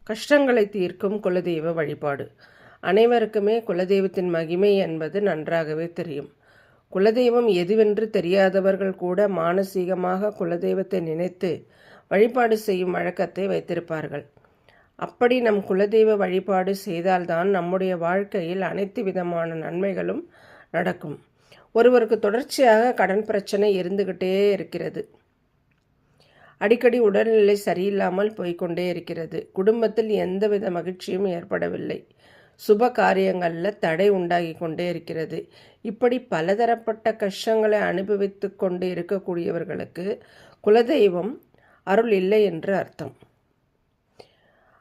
கஷ்டங்களை தீர்க்கும் குலதெய்வ வழிபாடு. அனைவருக்குமே குலதெய்வத்தின் மகிமை என்பது நன்றாகவே தெரியும். குலதெய்வம் எதுவென்று தெரியாதவர்கள் கூட மானசீகமாக குலதெய்வத்தை நினைத்து வழிபாடு செய்யும் வழக்கத்தை வைத்திருப்பார்கள். அப்படி நம் குலதெய்வ வழிபாடு செய்தால்தான் நம்முடைய வாழ்க்கையில் அனைத்து விதமான நன்மைகளும் நடக்கும். ஒருவருக்கு தொடர்ச்சியாக கடன் பிரச்சனை இருந்துகிட்டே இருக்கிறது. அடிக்கடி உடல்நிலை சரியில்லாமல் போய்கொண்டே இருக்கிறது. குடும்பத்தில் எந்தவித மகிழ்ச்சியும் ஏற்படவில்லை. சுப காரியங்களில் தடை உண்டாகி கொண்டே இருக்கிறது. இப்படி பலதரப்பட்ட கஷ்டங்களை அனுபவித்து கொண்டு இருக்கக்கூடியவர்களுக்கு குலதெய்வம் அருள் இல்லை என்று அர்த்தம்.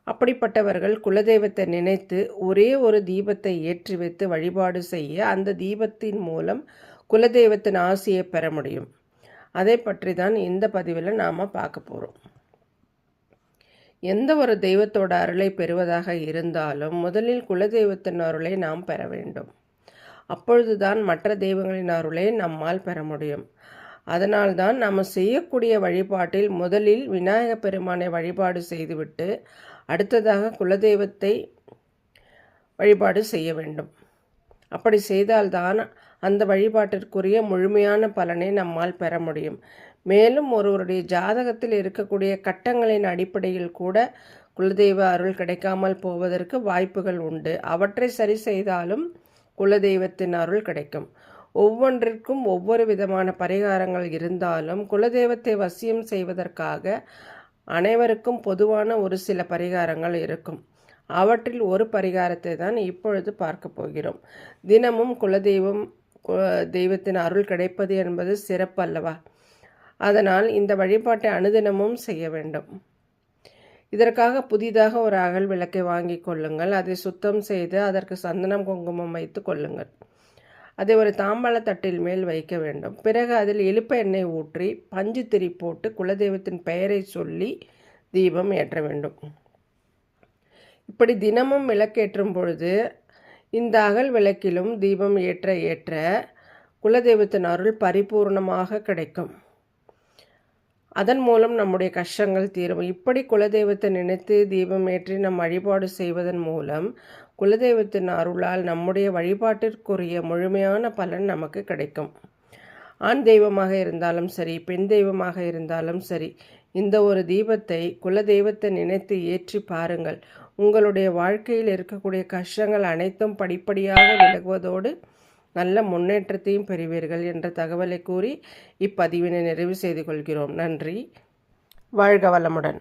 அப்படிப்பட்டவர்கள் குலதெய்வத்தை நினைத்து ஒரே ஒரு தீபத்தை ஏற்றி வைத்து வழிபாடு செய்ய அந்த தீபத்தின் மூலம் குலதெய்வத்தின் ஆசியை பெற முடியும். அதை பற்றி தான் இந்த பதிவில் நாம் பார்க்க போகிறோம். எந்த ஒரு தெய்வத்தோட அருளை பெறுவதாக இருந்தாலும் முதலில் குலதெய்வத்தின் அருளை நாம் பெற வேண்டும். அப்பொழுதுதான் மற்ற தெய்வங்களின் அருளை நம்மால் பெற முடியும். அதனால்தான் நாம் செய்யக்கூடிய வழிபாட்டில் முதலில் விநாயக பெருமானை வழிபாடு செய்துவிட்டு அடுத்ததாக குலதெய்வத்தை வழிபாடு செய்ய வேண்டும். அப்படி செய்தால்தான் அந்த வழிபாட்டிற்குரிய முழுமையான பலனை நம்மால் பெற முடியும். மேலும் ஒருவருடைய ஜாதகத்தில் இருக்கக்கூடிய கட்டங்களின் அடிப்படையில் கூட குலதெய்வ அருள் கிடைக்காமல் போவதற்கு வாய்ப்புகள் உண்டு. அவற்றை சரி செய்தாலும் குலதெய்வத்தின் அருள் கிடைக்கும். ஒவ்வொன்றிற்கும் ஒவ்வொரு விதமான பரிகாரங்கள் இருந்தாலும் குலதெய்வத்தை வசியம் செய்வதற்காக அனைவருக்கும் பொதுவான ஒரு சில பரிகாரங்கள் இருக்கும். அவற்றில் ஒரு பரிகாரத்தை தான் இப்பொழுது பார்க்க போகிறோம். தினமும் தெய்வத்தின் அருள் கிடைப்பது என்பது சிறப்பு அல்லவா? அதனால் இந்த வழிபாட்டை அனுதினமும் செய்ய வேண்டும். இதற்காக புதிதாக ஒரு அகல் விளக்கை வாங்கி கொள்ளுங்கள். அதை சுத்தம் செய்து அதற்கு சந்தனம் குங்குமம் வைத்து கொள்ளுங்கள். அதை ஒரு தாம்பாள தட்டில் மேல் வைக்க வேண்டும். பிறகு அதில் இலுப்ப எண்ணெய் ஊற்றி பஞ்சு திரி போட்டு குலதெய்வத்தின் பெயரை சொல்லி தீபம் ஏற்ற வேண்டும். இப்படி தினமும் விளக்கேற்றும் பொழுது இந்த அகல் விளக்கிலும் தீபம் ஏற்ற ஏற்ற குலதெய்வத்தின் அருள் பரிபூர்ணமாக கிடைக்கும். அதன் மூலம் நம்முடைய கஷ்டங்கள் தீரும். இப்படி குலதெய்வத்தை நினைத்து தீபம் ஏற்றி நம் வழிபாடு செய்வதன் மூலம் குலதெய்வத்தின் அருளால் நம்முடைய வழிபாட்டிற்குரிய முழுமையான பலன் நமக்கு கிடைக்கும். ஆண் தெய்வமாக இருந்தாலும் சரி, பெண் தெய்வமாக இருந்தாலும் சரி, இந்த ஒரு தீபத்தை குலதெய்வத்தை நினைத்து ஏற்றி பாருங்கள். உங்களுடைய வாழ்க்கையில் இருக்கக்கூடிய கஷ்டங்கள் அனைத்தும் படிப்படியாக விலகுவதோடு நல்ல முன்னேற்றத்தையும் பெறுவீர்கள் என்ற தகவலை கூறி இப்பதிவினை நிறைவு செய்து கொள்கிறோம். நன்றி. வாழ்க வளமுடன்.